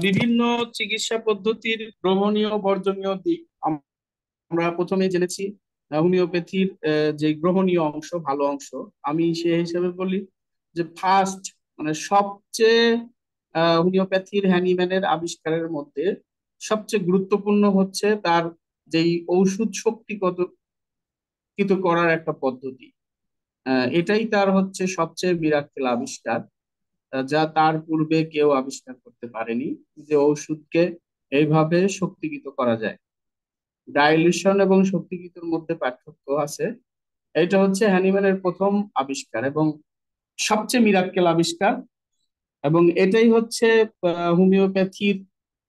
বিভিন্ন চিকিৎসা পদ্ধতির গ্রহণীয় বর্জনীয় দিক আমরা প্রথমে জেনেছি। হোমিওপ্যাথির যে গ্রহণীয় অংশ, ভালো অংশ, আমি সে হিসেবে বলি যে ফার্স্ট, মানে সবচেয়ে হোমিওপ্যাথির হ্যানিম্যানের আবিষ্কারের মধ্যে সবচেয়ে গুরুত্বপূর্ণ হচ্ছে তার যেই ঔষধ শক্তিগত করার একটা পদ্ধতি। এটাই তার হচ্ছে সবচেয়ে মিরাক্কেল আবিষ্কার, যা তার পূর্বে কেউ আবিষ্কার করতে পারেনি, যে ওষুধকে এইভাবে শক্তিগত করা যায়। ডাইলিউশন এবং শক্তিগিতর মধ্যে পার্থক্য আছে। এটা হচ্ছে হ্যানিম্যানের প্রথম আবিষ্কার এবং সবচেয়ে মিরাক্কেল আবিষ্কার। এবং এটাই হচ্ছে হোমিওপ্যাথির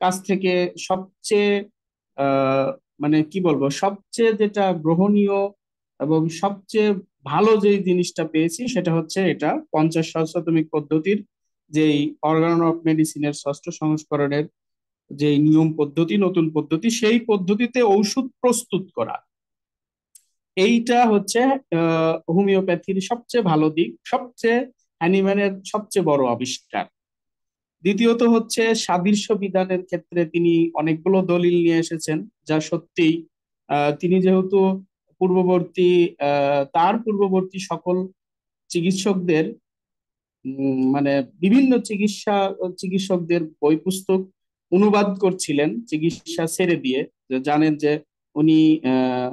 কাছ থেকে সবচেয়ে আহ, মানে কি বলবো, সবচেয়ে যেটা গ্রহণীয় এবং সবচেয়ে ভালো যেই জিনিসটা পেয়েছি সেটা হচ্ছে এটা 50 সহস্রতমিক পদ্ধতির যেই অর্গান অফ মেডিসিনের ষষ্ঠ সংস্করণের যে নিয়ম পদ্ধতি, নতুন পদ্ধতি, সেই পদ্ধতিতে ঔষধ প্রস্তুত করা। এইটা হচ্ছে হোমিওপ্যাথির সবচেয়ে ভালো দিক, সবচেয়ে হ্যানিম্যানের সবচেয়ে বড় আবিষ্কার। দ্বিতীয়ত হচ্ছে সাদৃশ্য বিধানের ক্ষেত্রে তিনি অনেকগুলো দলিল নিয়ে এসেছেন, যা সত্যিই তিনি যেহেতু পূর্ববর্তী তার পূর্ববর্তী সকল চিকিৎসকদের মানে বিভিন্ন চিকিৎসকদের বই পুস্তক অনুবাদ করছিলেন চিকিৎসা ছেড়ে দিয়ে। যে জানেন যে উনি আহ,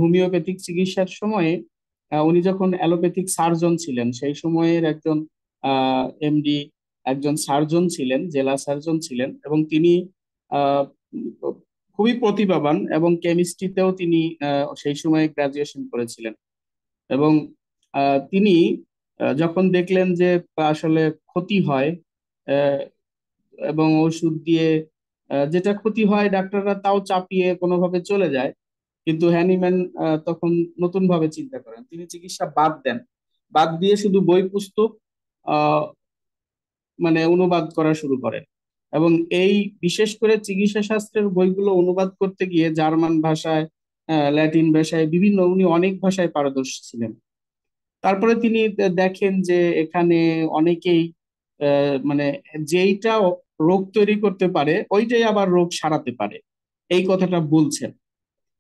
হোমিওপ্যাথিক চিকিৎসার সময়ে উনি যখন অ্যালোপ্যাথিক সার্জন ছিলেন, সেই সময়ের একজন এমডি, একজন সার্জন ছিলেন, জেলা সার্জন ছিলেন, এবং তিনি আহ, খুবই প্রতিভাবান, এবং কেমিস্ট্রিতেও তিনি সেই সময়ে গ্রাজুয়েশন করেছিলেন। এবং তিনি যখন দেখলেন যে আসলে ক্ষতি হয় আহ, এবং ওষুধ দিয়ে যেটা ক্ষতি হয় ডাক্তাররা তাও চাপিয়ে কোনোভাবে চলে যায়, কিন্তু হ্যানিম্যান তখন নতুন ভাবে চিন্তা করেন, তিনি চিকিৎসা বাদ দেন, বাদ দিয়ে শুধু বই পুস্তক আহ মানে অনুবাদ করা শুরু করেন। এবং এই বিশেষ করে চিকিৎসা শাস্ত্রের বইগুলো অনুবাদ করতে গিয়ে জার্মান ভাষায়, ল্যাটিন ভাষায়, বিভিন্ন, উনি অনেক ভাষায় পারদর্শী ছিলেন। তারপরে তিনি দেখেন যে এখানে অনেকেই মানে যেইটা রোগ তৈরি করতে পারে ওইটাই আবার রোগ সারাতে পারে, এই কথাটা বলছেন।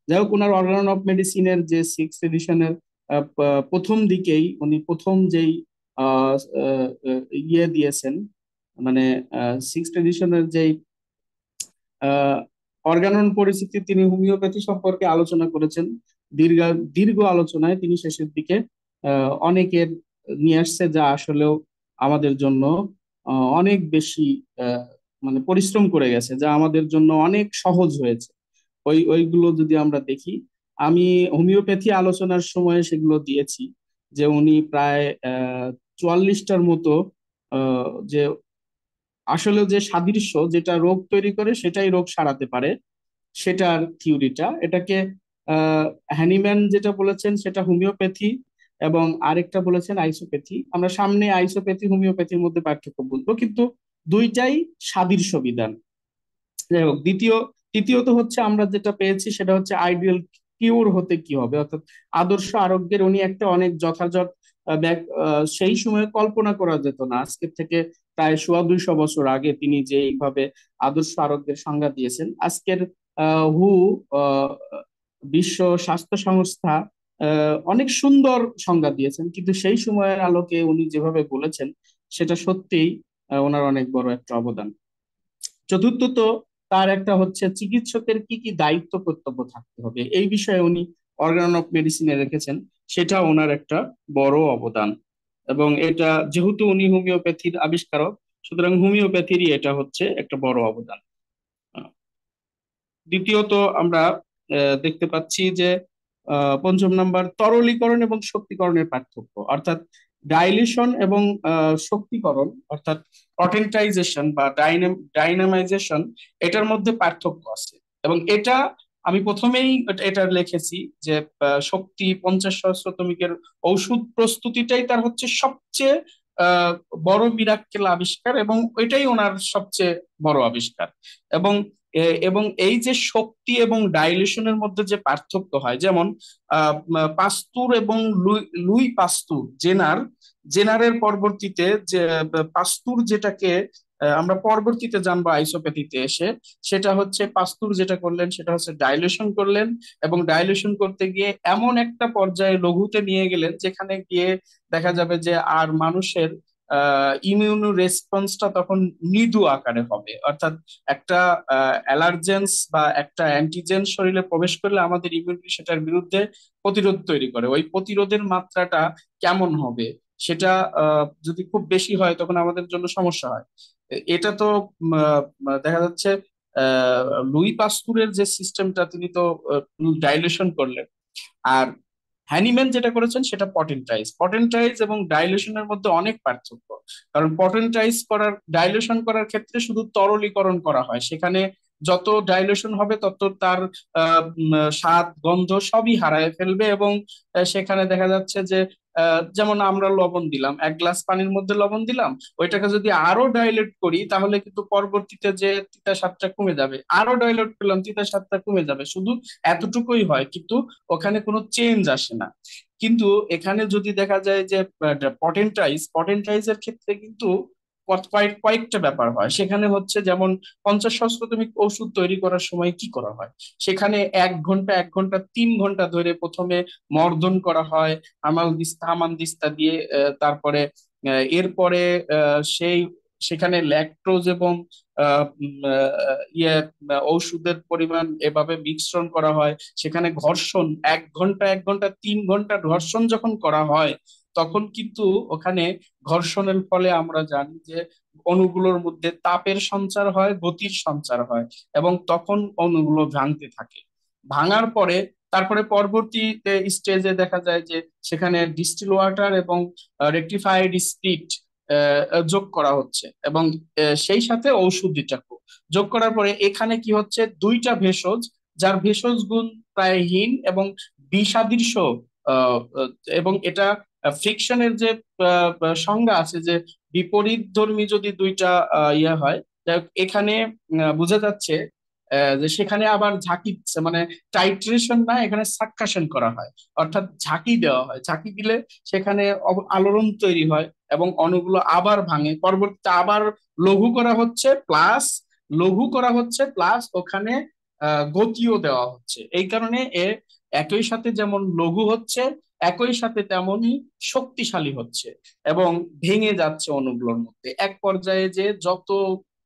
যাই হোক, ওনার অর্গান অফ মেডিসিনের যে সিক্স এডিশনের প্রথম দিকেই উনি প্রথম যেই আহ, আহ, ইয়ে দিয়েছেন, মানে সিক্স এডিশনের যেই অর্গানন পরিস্থিতি, তিনি হোমিওপ্যাথি সম্পর্কে আলোচনা করেছেন। দীর্ঘ দীর্ঘ আলোচনায় তিনি শেষের দিকে অনেকের নিয়ে আসছে, যা আসলেও আমাদের জন্য অনেক বেশি আহ, মানে পরিশ্রম করে গেছে, যা আমাদের জন্য অনেক সহজ হয়েছে। ওইগুলো যদি আমরা দেখি, আমি হোমিওপ্যাথি আলোচনার সময় সেগুলো দিয়েছি, যে উনি প্রায় 44টার মতো যে আসলে যে সাদৃশ্য, যেটা রোগ তৈরি করে সেটাই রোগ সারাতে পারে, সেটার থিওরিটা, এটাকে আহ হ্যানিম্যান যেটা বলেছেন সেটা হোমিওপ্যাথি, এবং আরেকটা বলেছেন আইসোপ্যাথি। আমরা সামনে আইসোপ্যাথি হোমিওপ্যাথির মধ্যে পার্থক্য বলবো, কিন্তু দুইটাই সাদৃশ্য বিধান। যাই হোক, তৃতীয়ত হচ্ছে আমরা যেটা পেয়েছি সেটা হচ্ছে আইডিয়াল কিউর হতে কি হবে, অর্থাৎ আদর্শ আরোগ্যের উনি একটা অনেক যথাযথ সেই সময়ে কল্পনা করা যেত না, আজকের থেকে প্রায় 250 বছর আগে তিনি যে এইভাবে আদর্শ আরোগ্যের সংজ্ঞা দিয়েছেন। আজকের হু আহ, বিশ্ব স্বাস্থ্য সংস্থা অনেক সুন্দর সংজ্ঞা দিয়েছেন, কিন্তু সেই সময়ের আলোকে উনি যেভাবে বলেছেন সেটা সত্যিই ওনার অনেক বড় একটা অবদান। চতুর্থত, তার একটা হচ্ছে চিকিৎসকের কি কি দায়িত্ব কর্তব্য থাকতে হবে, এই বিষয়ে উনি অর্গান অফ মেডিসিনে রেখেছেন, সেটা ওনার একটা বড় অবদান। এবং এটা যেহেতু উনি হোমিওপ্যাথির আবিষ্কারক, সুতরাং হোমিওপ্যাথিরই এটা হচ্ছে একটা বড় অবদান। দ্বিতীয়ত আমরা দেখতে পাচ্ছি যে পঞ্চম নাম্বার, তরলীকরণ এবং শক্তিকরণের পার্থক্য, অর্থাৎ ডাইলিউশন এবং শক্তিকরণ, অর্থাৎ পটেন্টাইজেশন বা ডাইনামাইজেশন, এটার মধ্যে পার্থক্য আছে। এবং এটা আমি প্রথমেই এটা লিখেছি যে শক্তি 50 সহস্রতমিকের ঔষধ প্রস্তুতিটাই তার হচ্ছে সবচেয়ে আহ, বড় মিরাক্কেল আবিষ্কার, এবং ওইটাই ওনার সবচেয়ে বড় আবিষ্কার। এবং এবং এই যে শক্তি এবং ডাইলেশনের মধ্যে যে পার্থক্য হয়, যেমন পাস্তুর এবং লুই লুই পাস্তুর জেনারের পরবর্তীতে যে পাস্তুর যেটাকে আমরা পরবর্তীতে জানবো আইসোপ্যাথিতে এসে। সেটা হচ্ছে পাস্তুর যেটা করলেন সেটা হচ্ছে ডাইলেশন করলেন, এবং ডাইলেশন করতে গিয়ে এমন একটা পর্যায়ে লঘুতে নিয়ে গেলেন যেখানে গিয়ে দেখা যাবে যে আর মানুষের ইমিউন রেসপন্সটা তখন মৃদু আকারে হবে, অর্থাৎ একটা অ্যালার্জেন্স বা একটা অ্যান্টিজেন শরীরে প্রবেশ করলে আমাদের ইমিউনিটি সেটার বিরুদ্ধে প্রতিরোধ তৈরি করে। ওই প্রতিরোধের মাত্রাটা কেমন হবে সেটা যদি খুব বেশি হয় তখন আমাদের জন্য সমস্যা হয়। এটা তো দেখা যাচ্ছে আহ লুই পাস্তুরের যে সিস্টেমটা তিনি তো ডাইলেশন করলেন। আর হ্যানিম্যান যেটা করেছেন সেটা পটেন্টাইজ। পটেন্টাইজ এবং ডাইলেশনের মধ্যে অনেক পার্থক্য। কারণ পটেন্টাইজ করার, ডাইলেশন করার ক্ষেত্রে শুধু তরলীকরণ করা হয়, সেখানে যত ডাইলেশন হবে তত তার স্বাদ গন্ধ সবই হারায় ফেলবে, এবং সেখানে দেখা যাচ্ছে যে যেমন আমরা লবণ দিলাম, এক গ্লাস পানির মধ্যে লবণ দিলাম, ওইটাকে যদি আরো ডাইলেট করি তাহলে কিন্তু পরবর্তীতে যে তিতা স্বাদটা কমে যাবে, আরো ডাইলেট করলাম তিতা স্বাদটা কমে যাবে, শুধু এতটুকুই হয়, কিন্তু ওখানে কোনো চেঞ্জ আসে না। কিন্তু এখানে যদি দেখা যায় যে পটেন্টাইজের ক্ষেত্রে কিন্তু কয়েকটা ব্যাপার হয় সেখানে। হচ্ছে যেমন 50 সহস্রতমিক ওষুধ তৈরি করার সময় কি করা হয়, সেখানে 1 ঘন্টা 1 ঘন্টা 3 ঘন্টা ধরে প্রথমে মর্দন করা হয় আমাল দিস্তা হামান দিস্তা দিয়ে। তারপরে এরপরে সেই সেখানে ল্যাকটোজ এবং ঔষধের পরিমাণ এভাবে মিশ্রণ করা হয়। সেখানে ঘর্ষণ 1 ঘন্টা 1 ঘন্টা 3 ঘন্টা ঘর্ষণ যখন করা হয় তখন কিন্তু ওখানে ঘর্ষণের ফলে আমরা জানি যে অণুগুলোর মধ্যে তাপের সঞ্চার হয়, গতির সঞ্চার হয়, এবং তখন অণুগুলো ভাঙতে থাকে। ভাঙার পরে তারপরে পরবর্তী স্টেজে দেখা যায় যে সেখানে ডিস্টিল ওয়াটার এবং রেকটিফাইড স্পিরিট যোগ করা হচ্ছে, এবং সেই সাথে ঔষধিটাকে যোগ করার পরে এখানে কি হচ্ছে, দুইটা ভেষজ যার ভেষজ গুণ প্রায়হীন এবং বিষাদৃশ্য, আহ, আহ, এবং এটা ফ্রিকশনের যে সংজ্ঞা আছে যে বিপরীত ধর্মী যদি দুইটা ইয়ে হয়, যাই হোক, এখানে বোঝা যাচ্ছে যে সেখানে আবার ঝাঁকি দিচ্ছে, মানে টাইট্রেশন না, এখানে সাকশন করা হয়, অর্থাৎ ঝাঁকি দেওয়া হয়। ঝাঁকি দিলে সেখানে আলোড়ন তৈরি হয় এবং অণুগুলো আবার ভাঙে, পরবর্তীতে আবার লঘু করা হচ্ছে, প্লাস ওখানে গতিও দেওয়া হচ্ছে। এই কারণে একই সাথে যেমন লঘু হচ্ছে, একই সাথে তেমনই শক্তিশালী হচ্ছে, এবং ভেঙে যাচ্ছে অণুগুলোর মধ্যে এক পর্যায়ে যে যত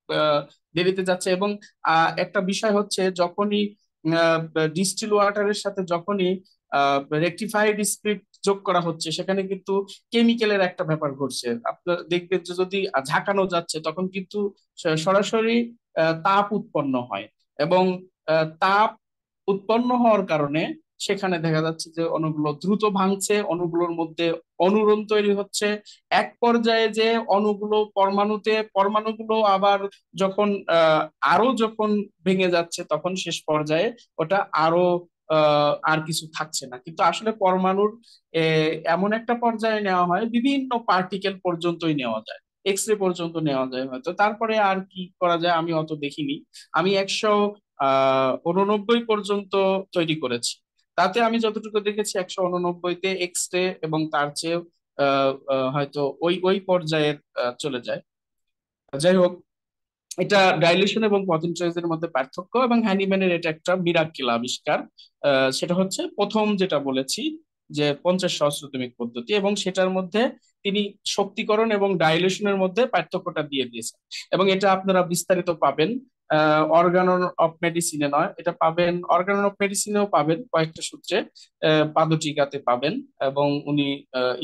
আহ, দেরিতে যাচ্ছে। এবং একটা বিষয় হচ্ছে যখনই ডিস্টিল ওয়াটারের সাথে যখনই রেকটিফাইড স্পিরিট যোগ করা হচ্ছে সেখানে কিন্তু কেমিক্যালের একটা ব্যাপার ঘটছে। আপনার দেখবেন যে যদি ঝাঁকানো যাচ্ছে তখন কিন্তু সরাসরি তাপ উৎপন্ন হয়, এবং তাপ উৎপন্ন হওয়ার কারণে সেখানে দেখা যাচ্ছে যে অণুগুলো দ্রুত ভাঙছে, অণুগুলোর মধ্যে অনুরণ তৈরি হচ্ছে। এক পর্যায়ে যে পরমাণুগুলো আবার যখন আরো যখন ভেঙে যাচ্ছে তখন শেষ পর্যায়ে ওটা আরো আর কিছু থাকছে না, কিন্তু আসলে পরমাণুর এমন একটা পর্যায়ে নেওয়া হয় বিভিন্ন পার্টিকেল পর্যন্তই নেওয়া যায়, এক্স রে পর্যন্ত নেওয়া যায় হয়তো, তারপরে আর কি করা যায় আমি অত দেখিনি। আমি 189 পর্যন্ত তৈরি করেছি, তাতে আমি যতটুকু দেখেছি 189-তে এক্স রে এবং তার চেয়ে হয়তো ওই ওই পর্যায়ের চলে যায়। যাই হোক, এটা ডাইলিউশন এবং পথেন্ট্রাইজের মধ্যে পার্থক্য, এবং হ্যানিম্যানের এটা একটা মিরাক্কেল আবিষ্কার। সেটা হচ্ছে প্রথম যেটা বলেছি যে 50 সহস্রতমিক পদ্ধতি, এবং সেটার মধ্যে তিনি শক্তিকরণ এবং ডাইলিউশনের মধ্যে পার্থক্যটা দিয়ে দিয়েছেন। এবং এটা আপনারা বিস্তারিত পাবেন অর্গানন অফ মেডিসিনে, নয়, এটা পাবেন অর্গানন অফ মেডিসিনেও পাবেন কয়েকটা সূত্রে, পাদটীকাতে পাবেন, এবং উনি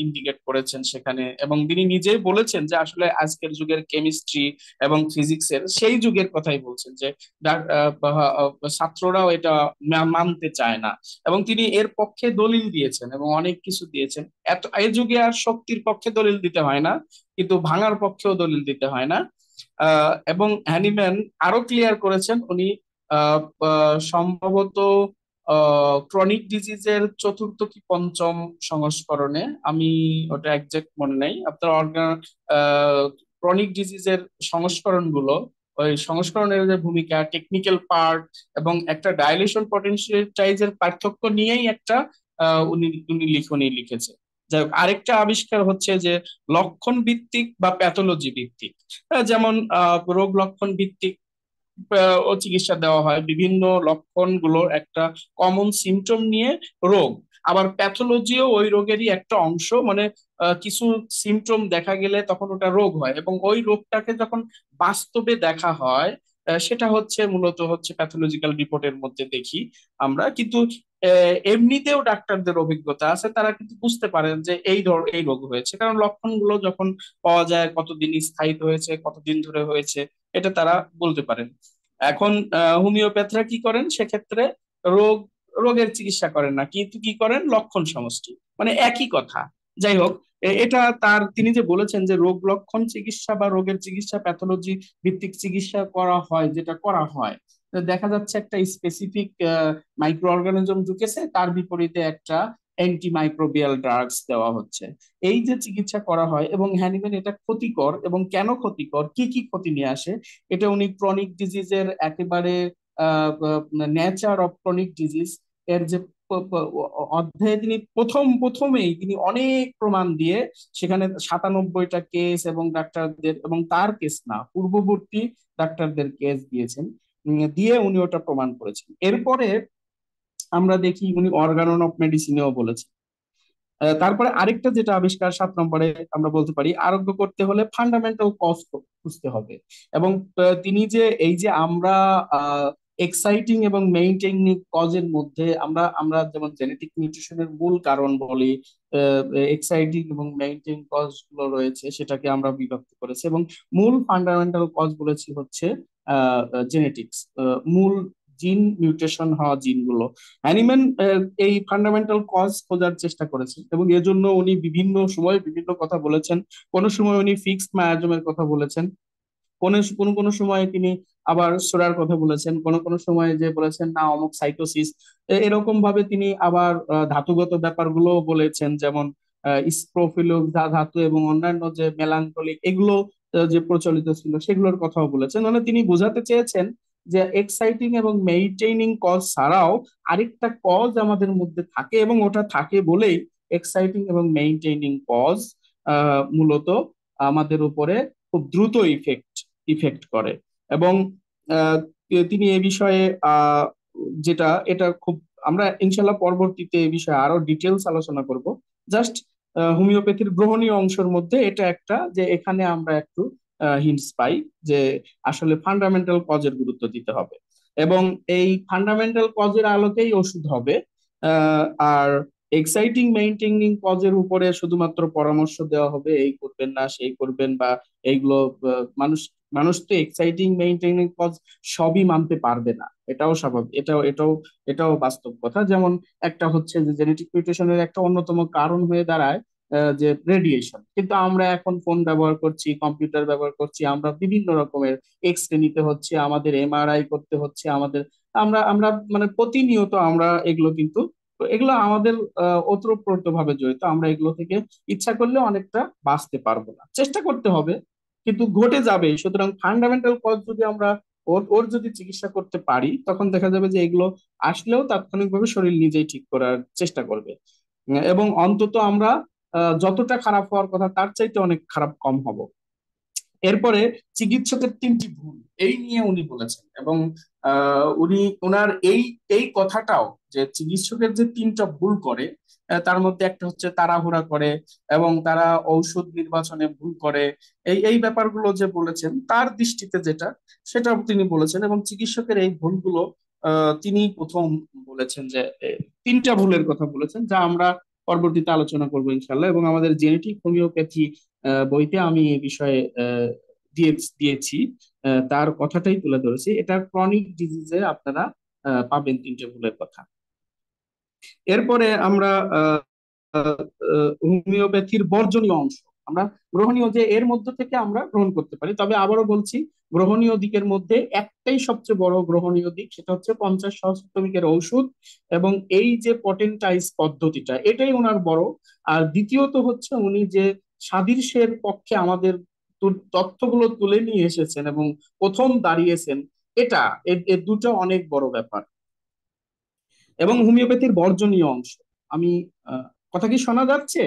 ইন্ডিকেট করেছেন সেখানে, এবং তিনি নিজেই বলেছেন যে আসলে আজকের যুগের কেমিস্ট্রি এবং ফিজিক্সের সেই যুগের কথাই বলছেন যে ছাত্ররাও এটা মানতে চায় না, এবং তিনি এর পক্ষে দলিল দিয়েছেন এবং অনেক কিছু দিয়েছেন। এই যুগে আর শক্তির পক্ষে দলিল দিতে হয় না, কিন্তু ভাঙার পক্ষেও দলিল দিতে হয় না। এবং হ্যানিম্যান আরো ক্লিয়ার করেছেন উনি, সম্ভবত ক্রনিক ডিজিজের চতুর্থ কি পঞ্চম সংস্করণে, আমি ওটা একজ্যাক্ট মনে নেই, আপনার ক্রনিক ডিজিজের সংস্করণগুলো, ওই সংস্করণের যে ভূমিকা, টেকনিক্যাল পার্ট এবং একটা ডাইলেশন পটেনশিয়ালাইজের পার্থক্য নিয়েই একটা উনি উনি লিখেছে। যাই হোক, আরেকটা আবিষ্কার হচ্ছে যে লক্ষণ ভিত্তিক বা প্যাথোলজি ভিত্তিক। যেমন রোগ লক্ষণ ভিত্তিক ও চিকিৎসা দেওয়া হয়, বিভিন্ন লক্ষণগুলোর একটা কমন সিমটম নিয়ে রোগ। আবার প্যাথোলজিও ওই রোগেরই একটা অংশ, মানে কিছু সিমটম দেখা গেলে তখন ওটা রোগ হয়, এবং ওই রোগটাকে যখন বাস্তবে দেখা হয় সেটা হচ্ছে মূলত হচ্ছে প্যাথোলজিক্যাল রিপোর্টের মধ্যে দেখি আমরা। কিন্তু এমনিতেও ডাক্তারদের অভিজ্ঞতা আছে, তারা কিন্তু বুঝতে পারেন যে এই রোগ হয়েছে, কারণ লক্ষণগুলো যখন পাওয়া যায়, কতদিন স্থায়িত হয়েছে, কতদিন ধরে হয়েছে, এটা তারা বলতে পারেন। এখন হোমিওপ্যাথরা কি করেন সেক্ষেত্রে? রোগ রোগের চিকিৎসা করেন না, কিন্তু কি করেন, লক্ষণ সমষ্টি, মানে একই কথা। যাই হোক, এটা তার, তিনি যে বলেছেন যে রোগ লক্ষণ চিকিৎসা বা রোগের চিকিৎসা প্যাথোলজি ভিত্তিক চিকিৎসা করা হয়, যেটা করা হয়, তো দেখা যাচ্ছে একটা স্পেসিফিক মাইক্রো অর্গানিজম ঢুকেছে, তার বিপরীতে একটা অ্যান্টিমাইক্রোবিয়াল ড্রাগস দেওয়া হচ্ছে। এই যে চিকিৎসা করা হয়, এবং হ্যানিম্যান এটা ক্ষতিকর, এবং কেন ক্ষতিকর, কি কি ক্ষতি নিয়ে আসে, এটা উনি ক্রনিক ডিজিজের একেবারে নেচার অফ ক্রনিক ডিজিজ এর যে অধ্যায়ে তিনি প্রথমেই তিনি অনেক প্রমাণ দিয়ে, সেখানে 97টা কেস এবং ডাক্তারদের, এবং তার কেস না, পূর্ববর্তী ডাক্তারদের কেস দিয়েছেন, দিয়ে উনি ওটা প্রমাণ করেছেন। এরপরে আমরা দেখি উনি অর্গানন অফ মেডিসিনেও বলেছেন। তারপরে আরেকটা যেটা আবিষ্কার 7 নম্বরে আমরা বলতে পারি, আরোগ্য করতে হলে ফান্ডামেন্টাল কজ খুঁজতে হবে। এবং তিনি যে এই যে আমরা এক্সাইটিং এবং মেইনটেইনিং কজের মধ্যে আমরা আমরা যেমন জেনেটিক নিউট্রিশনের মূল কারণ বলি, এক্সাইটিং এবং মেইনটেইন কজ গুলো রয়েছে, সেটাকে আমরা বিভক্ত করেছি, এবং মূল ফান্ডামেন্টাল কজ বলেছি হচ্ছে জেনেটিক্স, মূল জিন মিউটেশন হওয়া জিনগুলো। হ্যানিম্যান এই ফান্ডামেন্টাল কজ খোঁজার চেষ্টা করেছেন, এবং এজন্য উনি বিভিন্ন সময় বিভিন্ন কথা বলেছেন। কোন সময় উনি ফিক্সড মায়াজমের কথা বলেছেন, কোন কোন কোন সময় তিনি আবার সোরার কথা বলেছেন, কোন কোন সময় যে বলেছেন না অমুক সাইটোসিস। এরকম ভাবে তিনি আবার ধাতুগত ব্যাপারগুলো বলেছেন, যেমন স্প্রোফিলুক ধাতু এবং অন্যান্য যে মেলানকলিক এগুলো যে প্রচলিত ছিল সেগুলোর কথাও বলেছেন। মানে তিনি বোঝাতে চেয়েছেন যে এক্সাইটিং এবং মেইনটেইনিং কজ ছাড়াও আরেকটা কজ আমাদের মধ্যে থাকে, এবং ওটা থাকে বলেই এক্সাইটিং এবং মেইনটেইনিং কজ মূলত আমাদের উপরে খুব দ্রুত ইফেক্ট করে। এবং আহ, তিনি এ বিষয়ে যেটা এটা খুব, আমরা ইনশাল্লাহ পরবর্তীতে এই বিষয়ে আরো ডিটেলস আলোচনা করব। জাস্ট হোমিওপ্যাথির গ্রহণীয় অংশের মধ্যে এটা একটা, যে এখানে আমরা একটু হিন্টস পাই যে আসলে ফান্ডামেন্টাল কজের গুরুত্ব দিতে হবে, এবং এই ফান্ডামেন্টাল কজের আলোকেই ওষুধ হবে। আহ, আর এক্সাইটিং মেইনটেইনিং কজের উপরে শুধুমাত্র পরামর্শ দেওয়া হবে, এই করবেন না সেই করবেন, বা এইগুলো মানুষ মানুষ তো এক্সাইটিং মেইনটেইনিং কজ সবই মানতে পারবে না, এটাও স্বাভাবিক, এটাও বাস্তব কথা। যেমন একটা হচ্ছে যে জেনেটিক মিউটেশনের একটা অন্যতম কারণ হয়ে দাঁড়ায় যে রেডিয়েশন, কিন্তু আমরা এখন ফোন ব্যবহার করছি, কম্পিউটার ব্যবহার করছি, আমরা বিভিন্ন রকমের এক্স রে নিতে হচ্ছে, আমাদের এমআরআই করতে হচ্ছে, আমাদের আমরা আমরা মানে প্রতিনিয়ত আমরা এগুলো কিন্তু, এগুলো আমাদের ওতপ্রোত ভাবে জড়িত, আমরা এগুলো থেকে ইচ্ছা করলে অনেকটা বাঁচতে পারবো না, চেষ্টা করতে হবে, কিন্তু ঘটে যাবে। সুতরাং ফান্ডামেন্টাল কজ যদি আমরা ওর ওর যদি চিকিৎসা করতে পারি, তখন দেখা যাবে যে এগুলো আসলেও তাৎক্ষণিকভাবে শরীর নিজেই ঠিক করার চেষ্টা করবে। এবং অন্তত আমরা যতটা খারাপ হওয়ার কথা তার চাইতে অনেক খারাপ কম হব। এরপরে চিকিৎসকের 3টি ভুল এই নিয়ে উনি বলেছেন, এবং উনি ওনার এই এই কথাটাও, যে চিকিৎসকের যে 3টা ভুল করে, তার মধ্যে একটা হচ্ছে তাড়াহুড়া করে, এবং তারা ঔষধ নির্বাচনে ভুল করে। এই ব্যাপারগুলো যে বলেছেন তার দৃষ্টিতে যেটা, সেটা তিনি বলেছেন, এবং চিকিৎসকের এই ভুলগুলো তিনি প্রথম বলেছেন যে 3টা ভুলের কথা বলেছেন, যা আমরা পরবর্তীতে আলোচনা করবো ইনশাল্লাহ। এবং আমাদের জেনেটিক হোমিওপ্যাথি বইতে আমি এই বিষয়ে দিয়েছি, তার কথাটাই তুলে ধরেছি। এটা ক্রনিক ডিজিজে আপনারা পাবেন 3টে ভুলের কথা। এরপরে আমরা হোমিওপ্যাথির বর্জনীয় অংশ, আমরা গ্রহণীয় যে এর মধ্যে থেকে আমরা গ্রহণ করতে পারি, তবে আবারও বলছি, গ্রহণীয় দিকের মধ্যে একটাই সবচেয়ে বড় গ্রহণীয় দিক, সেটা হচ্ছে 50 সহস্রাব্দিকের ঔষধ, এবং এই যে পটেন্টাইজ পদ্ধতিটা, এটাই ওনার বড়। আর দ্বিতীয়ত হচ্ছে উনি যে সাদৃশ্যের পক্ষে আমাদের তথ্যগুলো তুলে নিয়ে এসেছেন এবং প্রথম দাঁড়িয়েছেন, এটা এর দুটো অনেক বড় ব্যাপার। এবং হোমিওপ্যাথির বর্জনীয় অংশ, আমি কথা কি শোনা যাচ্ছে?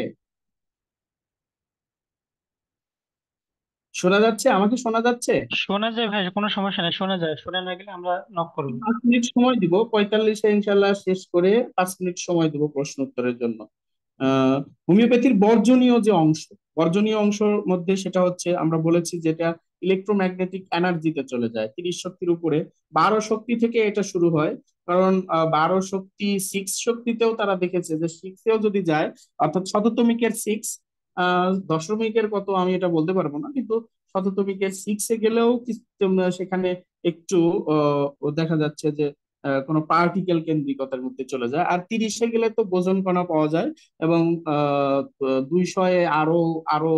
শোনা যাচ্ছে? আমাকে শোনা যাচ্ছে? শোনা যায় ভাই, কোনো সমস্যা নেই, শোনা যায়, শোনা না গেলে আমরা নক করবো। 5 মিনিট সময় দিব, 45-এ ইনশাল্লাহ শেষ করে 5 মিনিট সময় দিব প্রশ্ন উত্তরের জন্য। হোমিওপ্যাথির বর্জনীয় যে অংশ, বর্জনীয় অংশের মধ্যে সেটা হচ্ছে আমরা বলেছি যেটা ইলেকট্রোম্যাগনেটিক এনার্জিতে চলে যায় 30 শক্তির উপরে। 12 শক্তি থেকে এটা শুরু হয়, কারণ 12 শক্তি 6 শক্তিতেও তারা দেখেছে যে 6-এও যদি যায়, অর্থাৎ শততমিকের 6, দশমিকের কত আমি এটা বলতে পারবো না, কিন্তু শততমিকের 6-এ গেলেও সেখানে একটু দেখা যাচ্ছে যে কোনো পার্টিকেল কেন্দ্রিকতার মধ্যে চলে যায়। আর 30-এ গেলে তো বোসন কণা পাওয়া যায়, এবং 200-এ আরো আরো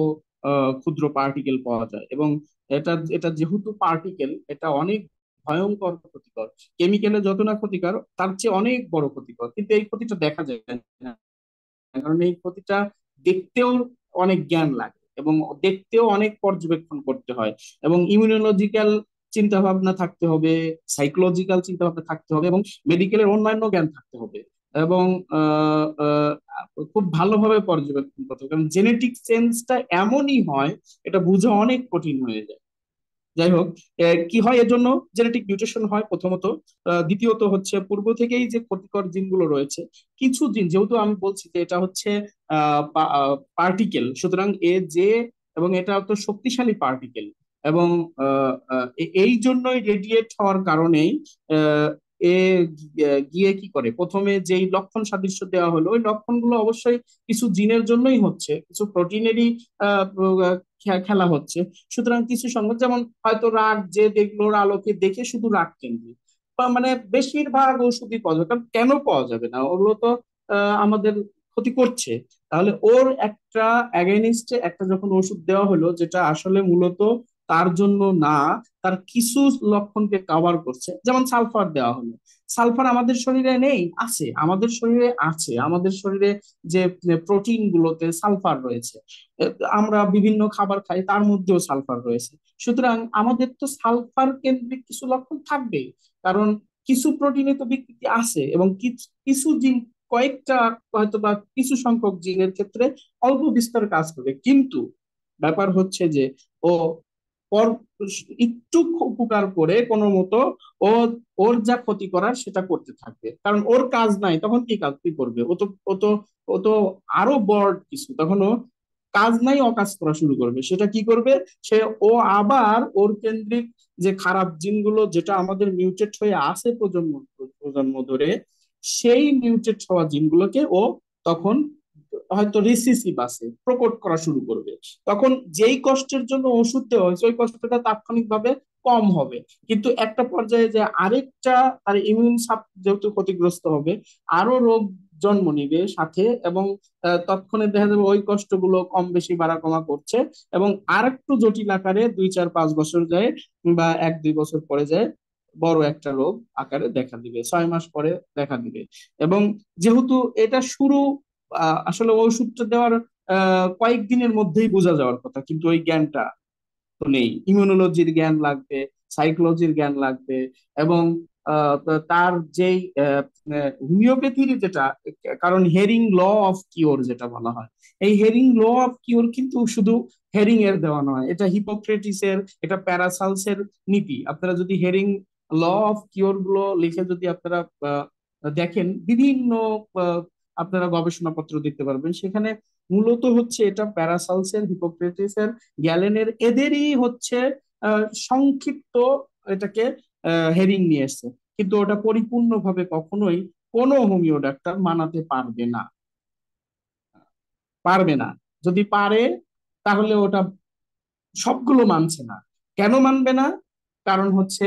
ক্ষুদ্র পার্টিকেল পাওয়া যায়। এবং এটা এটা যেহেতু পার্টিকেল, এটা অনেক ভয়ঙ্কর ক্ষতিকর। কেমিক্যালে যত না ক্ষতিকর, তার চেয়ে অনেক বড় ক্ষতিকর, কিন্তু এই ক্ষতিটা দেখা যায় না, কারণ এই ক্ষতিটা দেখতেও অনেক জ্ঞান লাগে, এবং দেখতেও অনেক পর্যবেক্ষণ করতে হয়, এবং ইমিউনোলজিক্যাল চিন্তা ভাবনা থাকতে হবে, সাইকোলজিক্যাল চিন্তা ভাবনা থাকতে হবে, এবং মেডিকেলের অন্যান্য জ্ঞান থাকতে হবে, এবং আহ, আহ, খুব ভালোভাবে পর্যবেক্ষণ করতে হবে, কারণ জেনেটিক চেঞ্জটা এমনই হয়, এটা বোঝা অনেক কঠিন হয়ে যায়। যাই হোক, কি হয় এর জন্য? জেনেটিক মিউটেশন হয় প্রথমত। দ্বিতীয়ত হচ্ছে পূর্ব থেকেই যে ক্ষতিকর জিনগুলো রয়েছে, কিছু জিন, যেহেতু আমি বলছি যে এটা হচ্ছে পার্টিকেল, সুতরাং যে, এবং এটা তো শক্তিশালী পার্টিকেল, এবং এই জন্যই রেডিয়েট হওয়ার কারণেই আহ, এ গিয়ে কি করে, প্রথমে যেই লক্ষণ সাদৃশ্য দেওয়া হলো, ওই লক্ষণগুলো অবশ্যই কিছু জিনের জন্যই হচ্ছে, কিছু প্রোটিনেরই খেলা হচ্ছে। সুতরাং কিছু সংগত, যেমন হয়তো রাগ, যে দেখলো ওর আলোকে দেখে শুধু রাগ কেন্দ্রিক, বা মানে বেশিরভাগ ওষুধই পাওয়া যাবে, কারণ কেন পাওয়া যাবে না, ওগুলো তো আমাদের ক্ষতি করছে। তাহলে ওর একটা অ্যাগেনিস্টে একটা যখন ওষুধ দেওয়া হলো, যেটা আসলে মূলত তার জন্য না, তার কিছু লক্ষণকে কভার করছে, যেমন সালফার দেওয়া হলো। সালফার আমাদের শরীরে নেই, আছে, আমাদের শরীরে আছে, আমাদের শরীরে যে প্রোটিন গুলোতে সালফার রয়েছে, আমরা বিভিন্ন খাবার খাই, তার মধ্যেও সালফার রয়েছে। সুতরাং আমাদের তো সালফার কেন্দ্রিক কিছু লক্ষণ থাকবেই, কারণ কিছু প্রোটিনে তো বিকৃতি আছে, এবং কিছু কিছু জিন, কয়েকটা, হয়তো বা কিছু সংখ্যক জিনের ক্ষেত্রে অল্প বিস্তর কাজ করবে, কিন্তু ব্যাপার হচ্ছে যে ও পর একটু উপকার করে কোনো মতো ও ওর যা ক্ষতি করার সেটা করতে থাকবে, কারণ ওর কাজ নাই, তখন কি কাজ কি করবে? ও তো আরো বড় কিছু, তখন ও কাজ নাই, অকাজ করা শুরু করবে। সেটা কি করবে? সে ও আবার ওর কেন্দ্রিক যে খারাপ জিনগুলো, যেটা আমাদের মিউটেট হয়ে আছে প্রজন্ম প্রজন্ম ধরে, সেই মিউটেট হওয়া জিনগুলোকে ও তখন হয়তো রিসিসিভ আছে প্রকট করা শুরু করবে। তখন যেই কষ্টের জন্য ওষুধ দেওয়া হয়েছে, ওই কষ্টটা তাৎক্ষণিকভাবে কম হবে, কিন্তু একটা পর্যায়ে যে আরেকটা, তার ইমিউন যেহেতু ক্ষতিগ্রস্ত হবে, আরো রোগ জন্ম নিবে সাথে, এবং তৎক্ষণে দেখা যাবে ওই কষ্টগুলো কম বেশি বাড়া কমা করছে, এবং আরেকটু জটিল আকারে 2 4 5 বছর যায়, বা 1 2 বছর পরে যায় বড় একটা রোগ আকারে দেখা দিবে, 6 মাস পরে দেখা দিবে। এবং যেহেতু এটা শুরু, আসলে ওষুধটা দেওয়ার কয়েকদিনের মধ্যেই বোঝা যাওয়ার কথা, কিন্তু ওই জ্ঞানটা তো নেই। ইমিউনোলজির জ্ঞান লাগবে, সাইকোলজির জ্ঞান লাগবে, এবং তার যেই হোমিওপ্যাথির যেটা, কারণ হেরিং ল অফ কিওর যেটা বলা হয়, এই হেরিং ল অফ কিওর কিন্তু শুধু হেরিং এর দেওয়া নয়, এটা হিপোক্রেটিসের, এটা প্যারাসালসের নীতি। আপনারা যদি হেরিং ল অফ কিওর গুলো লিখে যদি আপনারা দেখেন, বিভিন্ন আহ, আপনারা গবেষণাপত্র দেখতে পারবেন, সেখানে মূলত হচ্ছে এটা প্যারাসালসের, হিপোক্রেটিসের, গ্যালেনের, এদেরই হচ্ছে সংক্ষিপ্ত এটাকে হেরিং নিয়ে এসছে, কিন্তু ওটা পরিপূর্ণভাবে কখনোই কোনো হোমিও ডাক্তার মানাতে পারবে না, পারবে না। যদি পারে, তাহলে ওটা সবগুলো মানছে না। কেন মানবে না? কারণ হচ্ছে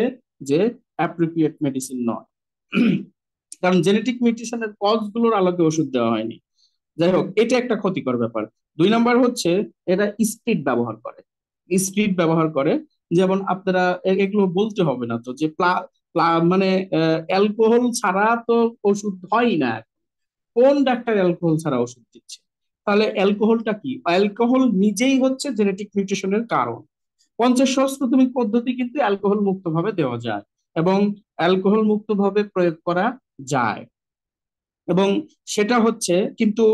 যে অ্যাপ্রোপ্রিয়েট মেডিসিন নয়। কারণ জেনেটিক মিউটেশনের কজ গুলোর আলোকে ওষুধ দেওয়া হয়নি। যাই হোক, এটা একটা ক্ষতিকর ব্যাপার। 2 নাম্বার হচ্ছে এরা স্পিড ব্যবহার করে, স্পিড ব্যবহার করে। যেমন আপনারা এগুলো বলতে হবে না তো, যে মানে অ্যালকোহল ছাড়া তো ওষুধ হয় না। কোন ডাক্তার অ্যালকোহল ছাড়া ওষুধ দিচ্ছে? তাহলে অ্যালকোহলটা কি? অ্যালকোহল নিজেই হচ্ছে জেনেটিক মিউটেশনের কারণ। 50 সহস্রতমিক পদ্ধতি কিন্তু অ্যালকোহল মুক্ত ভাবে দেওয়া যায়, এবং অ্যালকোহল মুক্ত ভাবে প্রয়োগ করা যায়। এবং সেটা হচ্ছে কিন্তু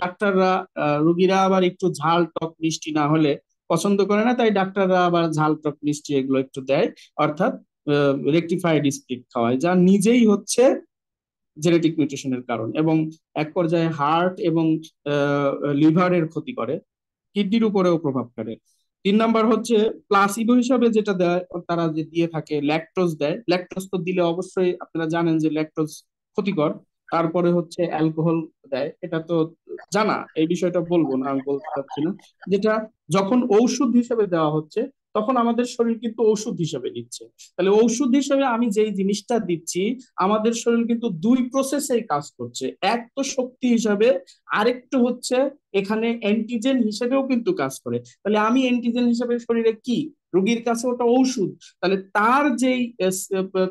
ডাক্তাররা, রুগীরা আবার একটু ঝাল টক মিষ্টি না হলে পছন্দ করে না, তাই ডাক্তাররা আবার ঝাল টক মিষ্টি এগুলো একটু দেয়, অর্থাৎ রেকটিফাইড স্পিক খাওয়ায়, যা নিজেই হচ্ছে জেনেটিক মিউটেশনের কারণ, এবং এক পর্যায়ে হার্ট এবং লিভারের ক্ষতি করে, কিডনির উপরেও প্রভাব ফেলে। 3 নাম্বার হচ্ছে প্লাসিবো হিসাবে যেটা দেয়, তারা যে দিয়ে থাকে ল্যাকটোজ দেয়। ল্যাকটোজ তো দিলে অবশ্যই আপনারা জানেন যে ল্যাকটোজ ক্ষতিকর। তারপরে হচ্ছে অ্যালকোহল দেয়, এটা তো জানা, এই বিষয়টা বলবো না, আমি বলতে চাচ্ছি না। যেটা যখন ঔষধ হিসেবে দেওয়া হচ্ছে, তখন আমাদের শরীর কিন্তু ঔষধ হিসেবে নিচ্ছে। তাহলে ঔষধ হিসেবে আমি যেই জিনিসটা দিচ্ছি, আমাদের শরীর কিন্তু দুই প্রসেসেই কাজ করছে। এক তো শক্তি হিসাবে, আরেকটু হচ্ছে এখানে অ্যান্টিজেন হিসেবেও কিন্তু কাজ করে। তাহলে আমি অ্যান্টিজেন হিসেবে শরীরে কি, রোগীর কাছে ওটা ঔষধ। তাহলে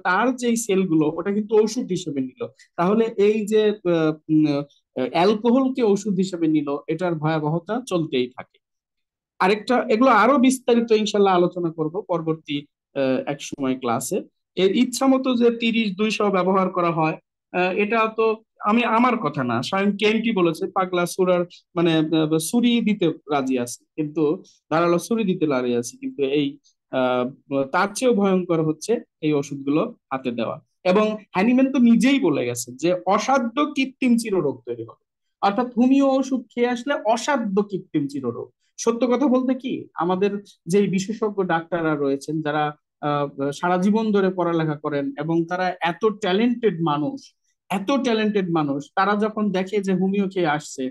তার যেই সেলগুলো ওটা কিন্তু ঔষধ হিসেবে নিল। তাহলে এই যে অ্যালকোহলকে ঔষধ হিসেবে নিল, এটার ভয়াবহতা চলতেই থাকে। আরেকটা, এগুলো আরো বিস্তারিত ইনশাল্লাহ আলোচনা করব পরবর্তী এক সময় ক্লাসে। এর ইচ্ছা মতো যে 30-200 ব্যবহার করা হয়, এটা তো আমি আমার কথা না, স্বয়ং কেন্টি বলেছে পাগলা সুরার মানে ছুরি দিতে রাজি আছে, কিন্তু ধারালো ছুরি দিতে রাজি আছে, কিন্তু এই আহ তার চেয়েও ভয়ঙ্কর হচ্ছে এই ওষুধগুলো হাতে দেওয়া। এবং হ্যানিম্যান তো নিজেই বলে গেছে যে অসাধ্য কৃত্রিম চিররোগ তৈরি হবে, অর্থাৎ হোমিও ওষুধ খেয়ে আসলে অসাধ্য কৃত্রিম চিররোগ। সত্য কথা বলতে কি, আমাদের যে বিশেষজ্ঞ ডাক্তাররা রয়েছেন, যারা আহ, সারা জীবন ধরে পড়ালেখা করেন এবং তারা এত ট্যালেন্টেড মানুষ, তারা যখন দেখে যে হোমিও খেয়ে আসছে,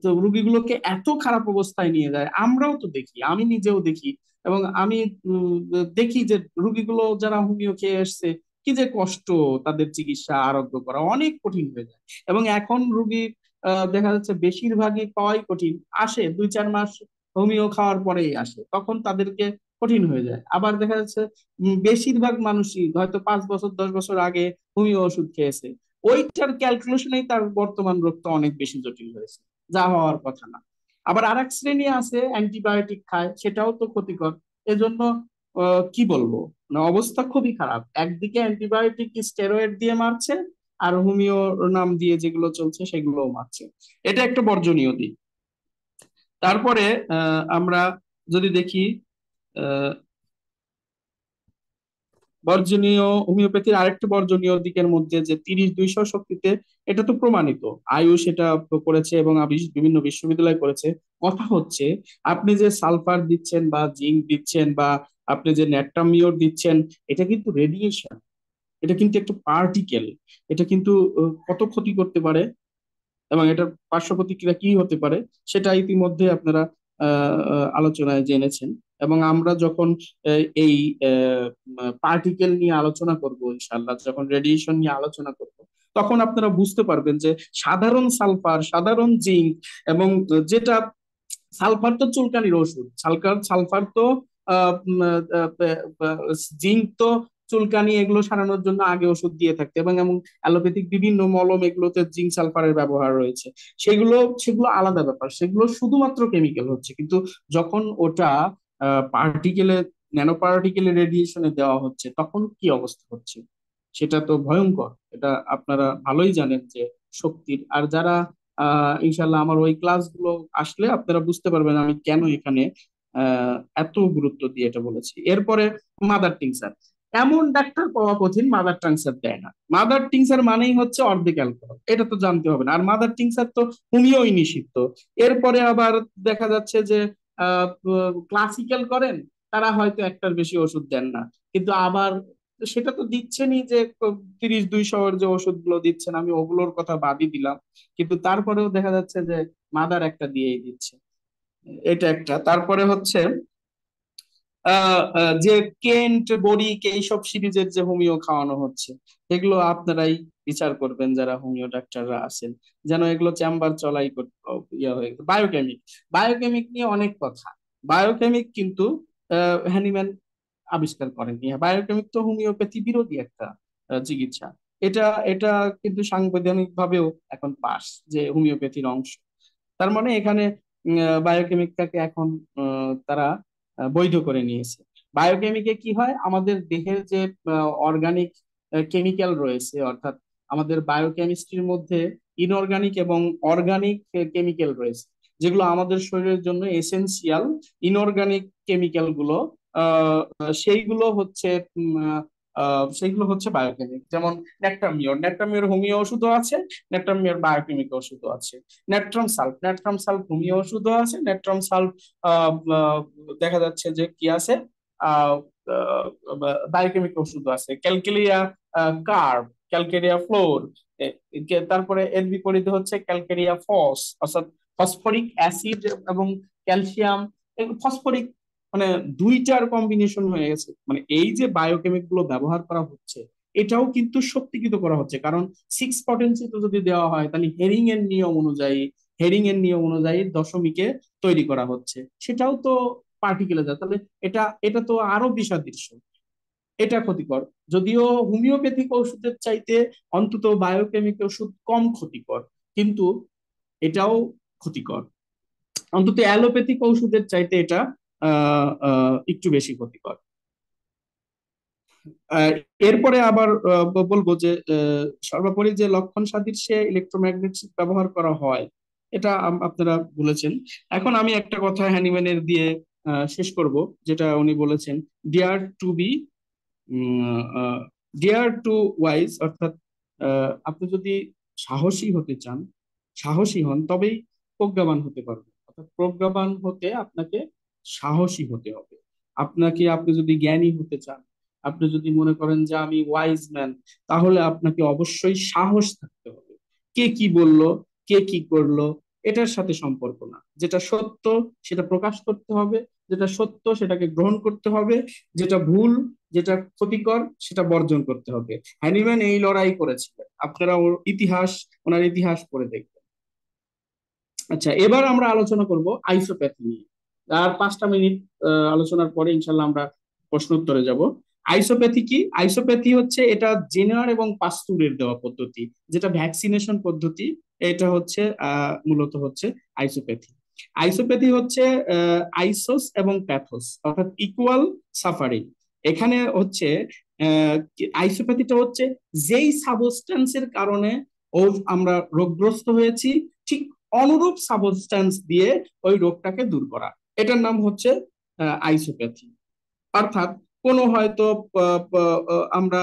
তো রুগীগুলোকে এত খারাপ অবস্থায় নিয়ে যায়। আমরাও তো দেখি, আমি নিজেও দেখি, এবং আমি উম, দেখি যে রুগীগুলো যারা হোমিও খেয়ে আসছে, কি যে কষ্ট, তাদের চিকিৎসা আরোগ্য করা অনেক কঠিন হয়ে যায়। এবং এখন রুগী দেখা যাচ্ছে বেশিরভাগই পাওয়াই কঠিন, আসে 2-4 মাস হোমিও খাওয়ার পরেই আসে, তখন তাদেরকে কঠিন হয়ে যায়। আবার দেখা যাচ্ছে বেশিরভাগ মানুষই হয়তো 5 বছর 10 বছর আগে হোমিও ওষুধ খেয়েছে, ওইটার ক্যালকুলেশনেই তার বর্তমান রোগটা অনেক বেশি জটিল হয়েছে, যা হওয়ার কথা না। আবার আরেক শ্রেণী আছে অ্যান্টিবায়োটিক খায়, সেটাও তো ক্ষতিকর। এজন্য কি বলবো, মানে অবস্থা খুবই খারাপ। একদিকে অ্যান্টিবায়োটিক স্টেরয়েড দিয়ে মারছে, আর হোমিও নাম দিয়ে যেগুলো চলছে সেগুলোও মারছে। এটা একটা বর্জনীয় দিক। তারপরে আমরা যদি দেখি, আহ, বর্জনীয় হোমিওপ্যাথির আরেকটা বর্জনীয় দিকের মধ্যে যে 30-200 শক্তিতে, এটা তো প্রমাণিত, আয়ুষ এটা করেছে এবং বিভিন্ন বিশ্ববিদ্যালয় করেছে। কথা হচ্ছে আপনি যে সালফার দিচ্ছেন বা জিঙ্ক দিচ্ছেন বা আপনি যে ন্যাট্রামিওর দিচ্ছেন, এটা কিন্তু রেডিয়েশন, এটা কিন্তু একটা পার্টিকেল। এটা কিন্তু কত ক্ষতি করতে পারে এবং এটার পার্শ্ব প্রতিক্রিয়া কি হতে পারে, সেটা ইতিমধ্যে আপনারা আলোচনায় জেনেছেন। এবং আমরা যখন এই পার্টিকেল নিয়ে আলোচনা করব ইনশাল্লাহ, যখন রেডিয়েশন নিয়ে আলোচনা করব, তখন আপনারা বুঝতে পারবেন যে সাধারণ সালফার, সাধারণ জিঙ্ক, এবং যেটা সালফার তো চুলকানির ওষুধ, সালফার সালফার তো জিঙ্ক তো চুলকানি এগুলো সারানোর জন্য আগে ওষুধ দিয়ে থাকতে, এবং এমন অ্যালোপ্যাথিক বিভিন্ন মলম এগুলোতে জিঙ্ক সালফারের ব্যবহার রয়েছে। সেগুলো সেগুলো আলাদা ব্যাপার, সেগুলো শুধুমাত্র কেমিক্যাল হচ্ছে। কিন্তু যখন ওটা পার্টিকেলে, ন্যানো পার্টিকেলে রেডিয়েশনে দেওয়া হচ্ছে, তখন কি অবস্থা হচ্ছে, সেটা তো ভয়ঙ্কর। এটা আপনারা ভালোই জানেন যে শক্তির। আর যারা ইনশাল্লাহ আমার ওই ক্লাসগুলো আসলে আপনারা বুঝতে পারবেন আমি কেন এখানে এত গুরুত্ব দিয়ে এটা বলেছি। এরপরে মাদার টিংসার, এমন ডাক্তার পাওয়া কঠিন মাদার টিংসার দেয় না। মাদার টিংসার মানেই হচ্ছে অর্ধেক অ্যালকোহল, এটা তো জানতে হবে না। আর মাদার টিংসার তো হোমিওই নিষিদ্ধ। এরপরে আবার দেখা যাচ্ছে যে ক্লাসিক্যাল করেন, তারা হয়তো একটার বেশি ওষুধ দেন না, কিন্তু আবার সেটা তো দিচ্ছেনই যে 30-200 যে ওষুধগুলো দিচ্ছেন, আমি ওগুলোর কথা বাদই দিলাম, কিন্তু তারপরেও দেখা যাচ্ছে যে মাদার একটা দিয়েই দিচ্ছে। এটা একটা। তারপরে হচ্ছে যে কেন্ট, বরিক এইসব সিরিজের যে হোমিও খাওয়ানো হচ্ছে, এগুলো আপনারাই বিচার করবেন যারা হোমিও ডাক্তাররা আছেন, যেন এগুলো চেম্বার চলাই ইয়ে হয়ে গেছে। বায়োকেমিক, বায়োকেমিক নিয়ে অনেক কথা। বায়োকেমিক কিন্তু হ্যানিম্যান আবিষ্কার করেননি। বায়োকেমিক তো হোমিওপ্যাথি বিরোধী একটা চিকিৎসা। এটা এটা কিন্তু সাংবিধানিক ভাবেও এখন পাস, যে হোমিওপ্যাথির অংশ। তার মানে এখানে বায়োকেমিকটাকে এখন তারা বৈধ করে নিয়েছে। বায়োকেমিকে কি হয়, আমাদের দেহের যে অর্গানিক কেমিক্যাল রয়েছে, অর্থাৎ আমাদের বায়োকেমিস্ট্রির মধ্যে ইনঅর্গানিক এবং অর্গানিক কেমিক্যাল রয়েছে। যেগুলো আমাদের শরীরের জন্য এসেনশিয়াল ইনঅর্গানিক কেমিক্যাল গুলো, আহ, সেইগুলো হচ্ছে সেইগুলো হচ্ছে বায়োকেমিক। যেমন ন্যাট্রামিওর, ন্যাট্রামিওর হোমিও ওষুধও আছে, ন্যাট্রামিওর বায়োকেমিক ওষুধও আছে। Natrum sulph, natrum sulph homeo ওষুধও আছে, ন্যাট্রাম সালফ দেখা যাচ্ছে যে কি আছে, বায়োকেমিক ওষুধও আছে। ক্যালকেলিয়া কার্ব, ক্যালকেরিয়া ফ্লোর, তারপরে এর বিপরীতে হচ্ছে ক্যালকেরিয়া ফস, অর্থাৎ ফসফরিক অ্যাসিড এবং ক্যালসিয়াম, ফসফরিক, মানে দুইটার কম্বিনেশন হয়ে গেছে। মানে এই যে বায়োকেমিক গুলো ব্যবহার করা হচ্ছে, এটাও কিন্তু শক্তিকৃত করা হচ্ছে। কারণ সিক্স পটেন্সি তো যদি দেওয়া হয়, তাহলে হেরিং এর নিয়ম অনুযায়ী দশমিকে তৈরি করা হচ্ছে, সেটাও তো পার্টিকেলে যায়। তাহলে এটা এটা তো আরো বিষাদৃশ্য, এটা ক্ষতিকর। যদিও হোমিওপ্যাথিক ওষুধের চাইতে অন্তত বায়োকেমিক ওষুধ কম ক্ষতিকর, কিন্তু এটাও ক্ষতিকর। অন্তত অ্যালোপ্যাথিক ঔষধের চাইতে এটা একটু বেশি ক্ষতিকর। আহ, এরপরে আবার বলবো যে সর্বোপরি যে লক্ষণ সাদৃশ্যে ইলেকট্রোম্যাগনেট ব্যবহার করা হয়, এটা আপনারা বলেছেন। এখন আমি একটা কথা হ্যানিম্যানের দিয়ে শেষ করব, যেটা উনি বলেছেন, dear to be dear to wise, অর্থাৎ আপনি যদি সাহসী হতে চান, সাহসী হন, তবেই প্রজ্ঞাবান হতে পারবেন। অর্থাৎ প্রজ্ঞাবান হতে আপনাকে সাহসী হতে হবে। আপনি যদি জ্ঞানী হতে চান, আপনি যদি মনে করেন যে আমি ওয়াইজ ম্যান, তাহলে আপনাকে অবশ্যই সাহস থাকতে হবে। কে কি বলল, কে কি করলো, এটার সাথে সম্পর্ক না। যেটা সত্য সেটা প্রকাশ করতে হবে, যেটা সত্য সেটাকে গ্রহণ করতে হবে, যেটা ভুল, যেটা ক্ষতিকর সেটা বর্জন করতে হবে। হ্যানিম্যান এই লড়াই করেছিলেন, আপনারা ওনার ইতিহাস পড়ে দেখবেন। আচ্ছা, এবার আমরা আলোচনা করব আইসোপ্যাথি নিয়ে। আর 5টা মিনিট আলোচনার পরে ইনশাল্লাহ আমরা প্রশ্ন উত্তরে যাব। আইসোপ্যাথি কি? আইসোপ্যাথি হচ্ছে এটা জেনার এবং পাস্তুরের দেওয়া পদ্ধতি, যেটা ভ্যাকসিনেশন পদ্ধতি। এটা হচ্ছে মূলত হচ্ছে আইসোপ্যাথি। আইসোপ্যাথি হচ্ছে আইসোস এবং প্যাথোস, অর্থাৎ ইকুয়াল সাফারিং। এখানে হচ্ছে আইসোপ্যাথিটা হচ্ছে যেই সাবস্টেন্সের কারণে ও আমরা রোগগ্রস্ত হয়েছি, ঠিক অনুরূপ সাবস্টেন্স দিয়ে ওই রোগটাকে দূর করা, এটার নাম হচ্ছে আইসোপ্যাথি। অর্থাৎ কোনো হয়তো আমরা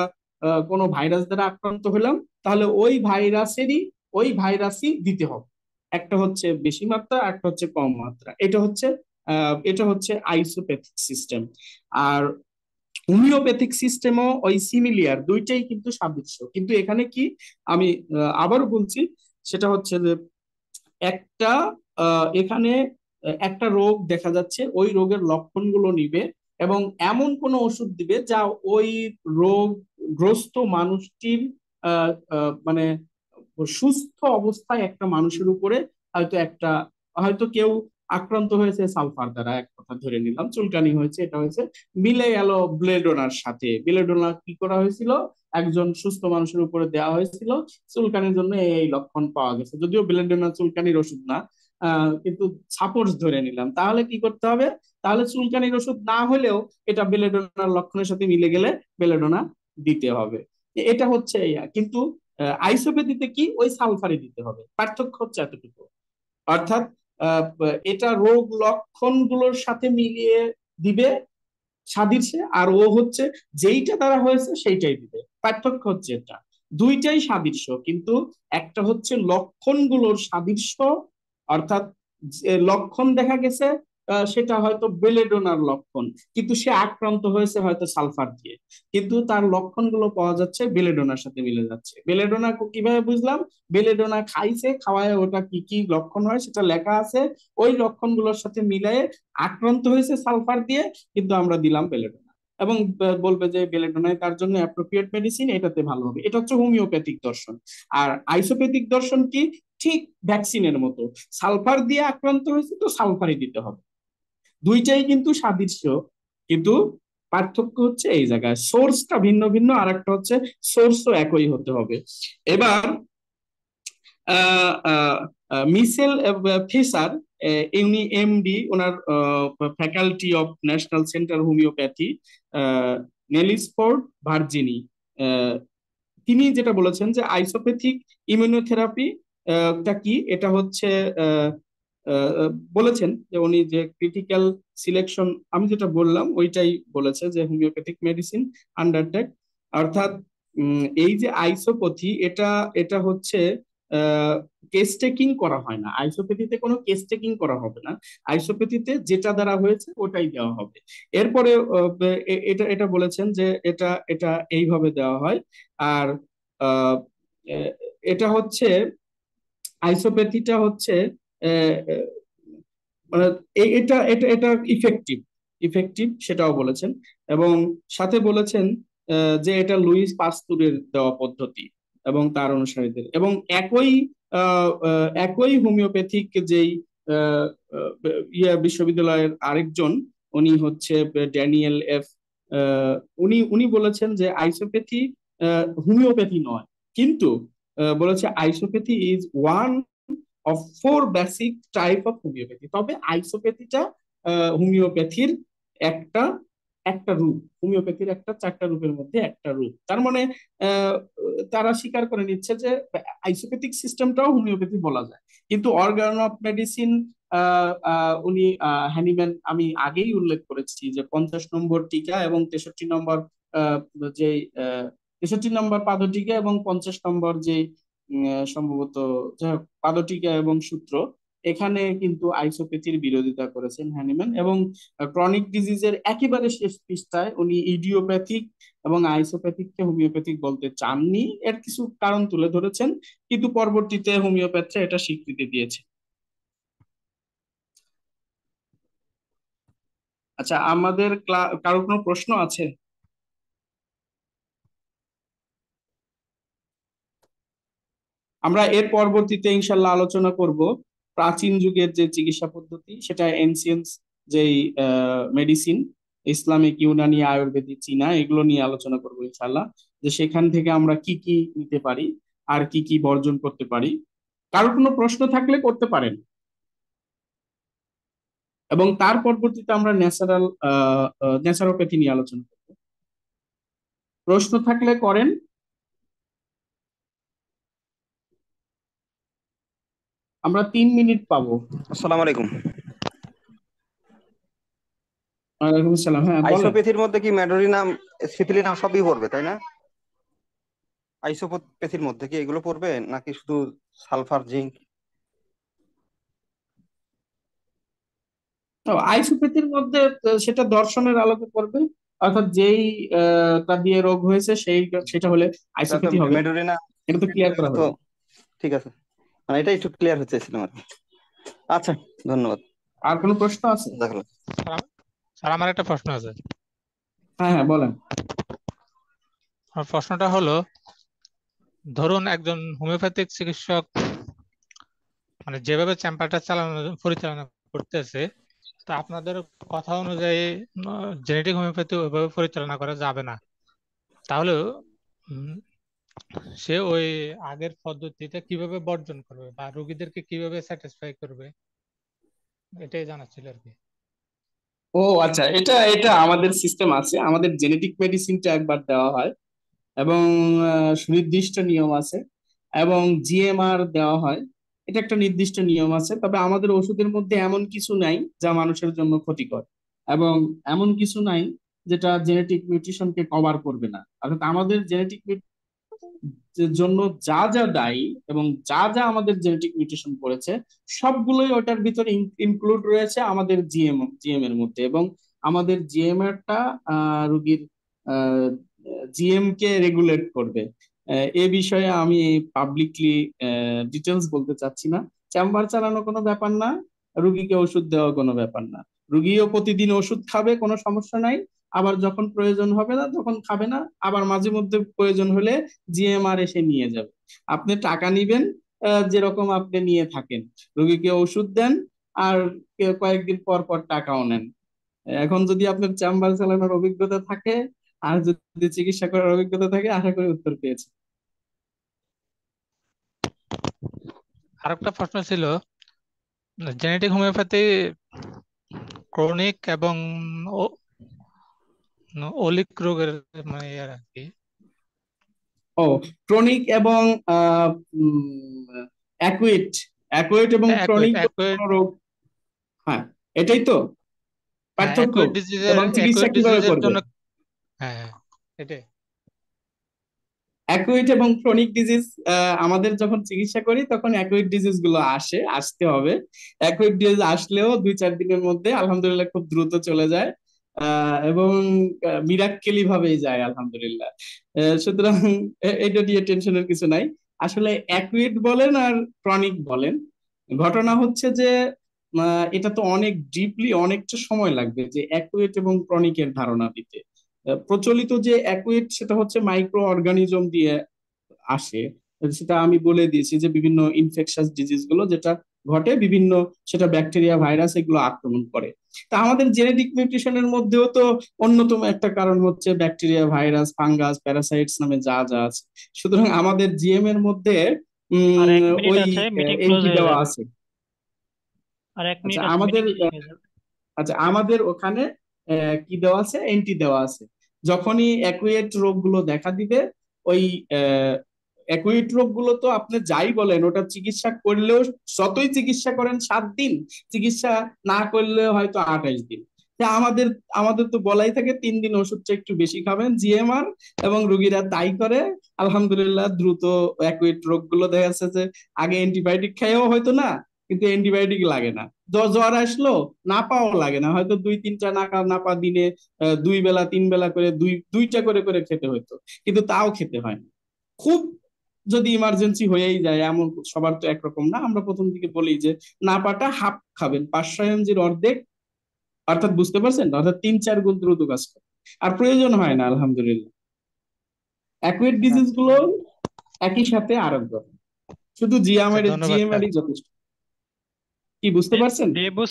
কোনো ভাইরাস দ্বারা আক্রান্ত হলাম, তাহলে ওই ভাইরাসই দিতে হবে। একটা হচ্ছে বেশি মাত্রা, একটা হচ্ছে কম মাত্রা। এটা হচ্ছে আইসোপ্যাথিক সিস্টেম। আর হোমিওপ্যাথিক সিস্টেমও ওই সিমিলিয়ার, দুইটাই কিন্তু সাদৃশ্য। কিন্তু এখানে কি, আমি আবারও বলছি, সেটা হচ্ছে যে একটা এখানে একটা রোগ দেখা যাচ্ছে, ওই রোগের লক্ষণগুলো নিবে এবং এমন কোন ওষুধ দিবে যা ওই রোগগ্রস্ত মানুষটির মানে সুস্থ অবস্থায় একটা মানুষের উপরে, হয়তো কেউ আক্রান্ত হয়েছে সালফার দ্বারা, এক কথা ধরে নিলাম, চুলকানি হয়েছে, এটা হয়েছে, মিলে গেল বেলেডোনার সাথে। বেলেডোনা কি করা হয়েছিল, একজন সুস্থ মানুষের উপরে দেওয়া হয়েছিল, চুলকানির জন্য এই লক্ষণ পাওয়া গেছে। যদিও বেলেডোনা চুলকানির ওষুধ না, কিন্তু সাপোজ ধরে নিলাম, তাহলে কি করতে হবে? তাহলে চুলকানির ওষুধ না হলেও এটা বেলেডোনার লক্ষণের সাথে মিলে গেলে বেলেডোনা দিতে হবে। এটা হচ্ছে কিন্তু আইসোপ্যাথিতে কি, ওই সালফারই দিতে হবে। পার্থক্য হচ্ছে এতটুকু। অর্থাৎ এটা রোগ লক্ষণ গুলোর সাথে মিলিয়ে দিবে সাদৃশ্যে, আর ও হচ্ছে যেইটা দ্বারা হয়েছে সেইটাই দিবে। পার্থক্য হচ্ছে এটা, দুইটাই সাদৃশ্য, কিন্তু একটা হচ্ছে লক্ষণগুলোর সাদৃশ্য, অর্থাৎ যে লক্ষণ দেখা গেছে সেটা হয়তো বেলেডোনার লক্ষণ, কিন্তু সে আক্রান্ত হয়েছে হয়তো সালফার দিয়ে, কিন্তু তার লক্ষণগুলো পাওয়া যাচ্ছে বেলেডোনার সাথে মিলে যাচ্ছে। বেলেডোনা কিভাবে বুঝলাম? বেলেডোনা খাইছে, খাওয়ায় ওটা কি কি লক্ষণ হয় সেটা লেখা আছে, ওই লক্ষণগুলোর সাথে মিলিয়ে আক্রান্ত হয়েছে সালফার দিয়ে, কিন্তু আমরা দিলাম বেলেডোনা। এবং বলবে যে বেলেডোনাই তার জন্য অ্যাপ্রোপ্রিয়েট মেডিসিন, এটাতে ভালো হবে। এটা হচ্ছে হোমিওপ্যাথিক দর্শন। আর আইসোপ্যাথিক দর্শন কি? ঠিক ভ্যাকসিনের মতো, সালফার দিয়ে আক্রান্ত হয়েছে তো সালফারই দিতে হবে। দুইটাই কিন্তু সাদৃশ্য, কিন্তু পার্থক্য হচ্ছে এই জায়গায়, সোর্সটা ভিন্ন ভিন্ন, আর একটা হচ্ছে সোর্সও একই হতে হবে। এবার মিসেল ফিসার, ইনি এমডি, ওনার faculty of national centre homeopathy, Nellysford, Virginia. আহ, তিনি যেটা বলেছেন যে আইসোপ্যাথিক ইমিউনোথেরাপি টা কি, এটা হচ্ছে বলেছেন যে উনি যে ক্রিটিক্যাল সিলেকশন, আমি যেটা বললাম ওইটাই বলেছে যে হোমিওপ্যাথিক মেডিসিন আন্ডারটেক, অর্থাৎ এই যে আইসোপ্যাথি, এটা এটা হচ্ছে কেস টেকিং করা হয় না। আইসোপ্যাথিতে কোনো কেস টেকিং করা হবে না। আইসোপ্যাথিতে যেটা দ্বারা হয়েছে ওটাই দেওয়া হবে। এরপরে এটা এটা বলেছেন যে এটা এটা এইভাবে দেওয়া হয়। আর আহ, এ- এটা হচ্ছে আইসোপ্যাথিটা হচ্ছে আহ, আহ, মানে এটা এটা এটা ইফেক্টিভ, ইফেক্টিভ সেটাও বলেছেন। এবং সাথে বলেছেন যে এটা লুইস পাস্তুরের দেওয়া পদ্ধতি এবং তার অনুসারীদের, এবং একই একই হোমিওপ্যাথিক যেই আহ, আহ, বিশ্ববিদ্যালয়ের আরেকজন, উনি হচ্ছে ড্যানিয়েল এফ, উনি উনি বলেছেন যে আইসোপ্যাথি হোমিওপ্যাথি নয়, কিন্তু বলেছে isopathy is one of four basic type of homeopathy. তবে আইসোপ্যাথিটা হোমিওপ্যাথির একটা একটা রূপ, হোমিওপ্যাথির একটা চারটা রূপের মধ্যে একটা রূপ। তার মানে আহ, তারা স্বীকার করে নিচ্ছে যে আইসোপ্যাথিক সিস্টেমটাও হোমিওপ্যাথি বলা যায়। কিন্তু অর্গান অফ মেডিসিন, উনি হ্যানিম্যান, আমি আগেই উল্লেখ করেছি যে 50 নম্বর টিকা এবং 63 নম্বর আহ, যে 63 নম্বর পাদটিকা এবং 50 নম্বর যে সম্ভবত যাই হোক, পাদটীকা এবং সূত্র, এখানে কিন্তু আইসোপ্যাথির বিরোধিতা করেছেন হ্যানিম্যান। এবং ক্রনিক ডিজিজের একেবারে শেষ পৃষ্ঠায় উনি ইডিওপ্যাথিক এবং আইসোপ্যাথিককে হোমিওপ্যাথিক বলতে চাননি, এর কিছু কারণ তুলে ধরেছেন, কিন্তু পরবর্তীতে হোমিওপ্যাথরা এটা স্বীকৃতি দিয়েছে। আচ্ছা, আমাদের কারো কোনো প্রশ্ন আছে? আমরা এর পরবর্তীতে ইনশাল্লাহ আলোচনা করব প্রাচীন যুগের যে চিকিৎসা পদ্ধতি, সেটা এনসিয়েন্স যেই মেডিসিন, ইসলামিক, ইউনানি, আয়ুর্বেদিক, চীনা, এগুলো নিয়ে আলোচনা করবো ইনশাল্লাহ, যে সেখান থেকে আমরা কি কি নিতে পারি আর কি কি বর্জন করতে পারি। কারো কোনো প্রশ্ন থাকলে করতে পারেন। এবং তার পরবর্তীতে আমরা ন্যাচারোপ্যাথি নিয়ে আলোচনা করবো। প্রশ্ন থাকলে করেন। আমরা 3 মিনিট পাবো। আসসালামু আলাইকুম। ওয়ালাইকুম আসসালাম, হ্যাঁ বলেন। আইসোপ্যাথির মধ্যে কি ম্যাডোরিনাম, সিথিলিনাম সবই পড়বে তাই না? আইসোপ্যাথির মধ্যে কি এগুলো পড়বে নাকি শুধু সালফার, জিঙ্ক? আইসোপ্যাথির মধ্যে সেটা দর্শনের আলোকে পড়বে, অর্থাৎ যেই তা দিয়ে রোগ হয়েছে সেই সেটা হলে এটা তো আইসোপ্যাথি হবে। ম্যাডোরিনা এটা তো ক্লিয়ার করা তো, হলো। ঠিক আছে, মানে এটা একটু ক্লিয়ার হতে চাইছিলাম আর কি। আচ্ছা, ধন্যবাদ। আর কোনো প্রশ্ন আছে? দেখো, স্যার স্যার, আমার একটা প্রশ্ন আছে। হ্যাঁ হ্যাঁ, বলেন। আমার প্রশ্নটা হলো, ধরুন একজন হোমিওপ্যাথিক চিকিৎসক মানে যেভাবে চেম্বারটা পরিচালনা করতেছে, তা আপনাদের কথা অনুযায়ী জেনেটিক হোমিওপ্যাথি ওইভাবে পরিচালনা করা যাবে না, তাহলে উম, সে ওই আগের পদ্ধতিটা কিভাবে বর্জন করবে বা রোগীদেরকে কিভাবে স্যাটিসফাই করবে, এটাই জানার ছিল আর কি। ও আচ্ছা, এটা এটা আমাদের সিস্টেম আছে, আমাদের জেনেটিক মেডিসিনটা একবার দেওয়া হয় এবং সুনির্দিষ্ট নিয়ম আছে, এবং জিএমআর দেওয়া হয়, এটা একটা নির্দিষ্ট নিয়ম আছে। তবে আমাদের ওষুধের মধ্যে এমন কিছু নাই যা মানুষের জন্য ক্ষতিকর, এবং এমন কিছু নাই যেটা জেনেটিক মিউটেশনকে কভার করবে না। অর্থাৎ আমাদের জেনেটিক জন্য যা যা দায়ী এবং যা যা আমাদের জেনেটিক মিউটেশন করেছে, সবগুলোই ওটার ভিতরে ইনক্লুড রয়েছে আমাদের জিএম এর মধ্যে। এবং আমাদের জিএম এরটা রুগীর জিএম কে রেগুলেট করবে। এ বিষয়ে আমি পাবলিকলি ডিটেলস বলতে চাচ্ছি না। চেম্বার চালানো কোনো ব্যাপার না, রুগীকে ওষুধ দেওয়া কোনো ব্যাপার না। রুগীও প্রতিদিন ওষুধ খাবে, কোনো সমস্যা নাই। আবার যখন প্রয়োজন হবে না তখন খাবে না, আবার মাঝে মধ্যে প্রয়োজন হলে জিএমআর এসে নিয়ে যাবে। আপনি টাকা নিবেন, যেরকম আপনি নিয়ে থাকেন, রোগীকে ওষুধ দেন, আর কয়েকদিন পর পর টাকাও নেন। এখন যদি আপনার চেম্বার চালানোর অভিজ্ঞতা থাকে আর যদি চিকিৎসা করার অভিজ্ঞতা থাকে, আশা করি উত্তর পেয়েছে। আরেকটা প্রশ্ন ছিল, জেনেটিক হোমিওপ্যাথি ক্রনিক এবং অলিক রোগের মানে ইয়ে আর কি। ও, ক্রনিক এবং অ্যাকুইট, অ্যাকুইট এবং অ্যাকুয়েট ক্রনিক অ্যাকুয়েট রোগ। হ্যাঁ, এটাই তো হ্যাঁ, পার্থক্য। এবং চিকিৎসা অ্যাকুয়েট কিভাবে ডিজিজের করবে? জন্য। হ্যাঁ, হ্যাঁ, এটাই। অ্যাকুইট এবং ক্রনিক ডিজিজ, আমাদের যখন চিকিৎসা করি তখন অ্যাকুইট ডিজিজ গুলো আসতে হবে। অ্যাকুইট ডিজিজ আসলেও 2-4 দিনের মধ্যে আলহামদুলিল্লাহ খুব দ্রুত চলে যায়, এবং মিরাক্কেলি ভাবেই যায় আলহামদুলিল্লাহ। সুতরাং এটা নিয়ে টেনশনের কিছু নাই। আসলে অ্যাকুইট বলেন আর ক্রনিক বলেন, ঘটনা হচ্ছে যে এটা তো অনেক ডিপলি অনেকটা সময় লাগবে যে অ্যাকুইট এবং ক্রনিকের ধারণা দিতে। প্রচলিত যে অ্যাকুইট সেটা হচ্ছে মাইক্রো অর্গানিজম দিয়ে আসে। সেটা আমি বলে দিয়েছি যে বিভিন্ন ইনফেকশাস ডিজিজ গুলো যেটা ঘটে বিভিন্ন, সেটা ব্যাকটেরিয়া ভাইরাস এগুলো আক্রমণ করে। তা আমাদের জেনেটিক মিউটেশনের মধ্যেও তো অন্যতম একটা কারণ হচ্ছে ব্যাকটেরিয়া ভাইরাস ফাঙ্গাস প্যারাসাইটস নামে যা যা আছে। সুতরাং আমাদের জিএম এর মধ্যে আর 1 মিনিট ওই আছে, মিটিং ক্লোজ এন্টি হয়ে দেওয়া যাবে। আছে। আর 1 আচ্ছা মিনিট আছে, আমাদের মিটিং শেষ হয়ে যাবে। আচ্ছা আমাদের ওখানে কি দেওয়া আছে, এন্টি দেওয়া আছে। যখনই অ্যাকুয়েট রোগগুলো দেখা দিবে, ওই অ্যাকুয়েট রোগগুলো তো আপনি যাই বলেন ওটা চিকিৎসা করলেও, যতই চিকিৎসা করেন 7 দিন, চিকিৎসা না করলে হয়তো 28 দিন। তা আমাদের আমাদের তো বলাই থাকে 3 দিন ওষুধটা একটু বেশি খাবেন জিএমআর, এবং রোগীরা তাই করে। আলহামদুলিল্লাহ দ্রুত অ্যাকুয়েট রোগগুলো দেখা যাচ্ছে যে আগে অ্যান্টিবায়োটিক খাইও হয়তো না, কিন্তু অ্যান্টিবায়োটিক লাগে না। জ্বর আসলো না পাওয়া লাগে না, হয়তো 2-3টা নাপা দিনে 2 বেলা 3 বেলা করে দুইটা করে করে খেতে হতো, কিন্তু তাও খেতে হয় না। খুব যদি ইমার্জেন্সি হয়েই যায়, এমন সবার তো একরকম না, আমরা প্রথম দিকে বলি যে নাপাটা হাফ খাবেন, 500 mg অর্ধেক, অর্থাৎ বুঝতে পারছেন, অর্থাৎ 3-4 গুণ দ্রুত কাজ করে। আর প্রয়োজন হয় না আলহামদুলিল্লাহ। অ্যাকুয়েট ডিজিজ গুলো একই সাথে আরোগ্য, শুধু আচ্ছা, ধন্যবাদ স্যার। জিএমআরই যথেষ্ট। কি বুঝতে পারছেন? দেবু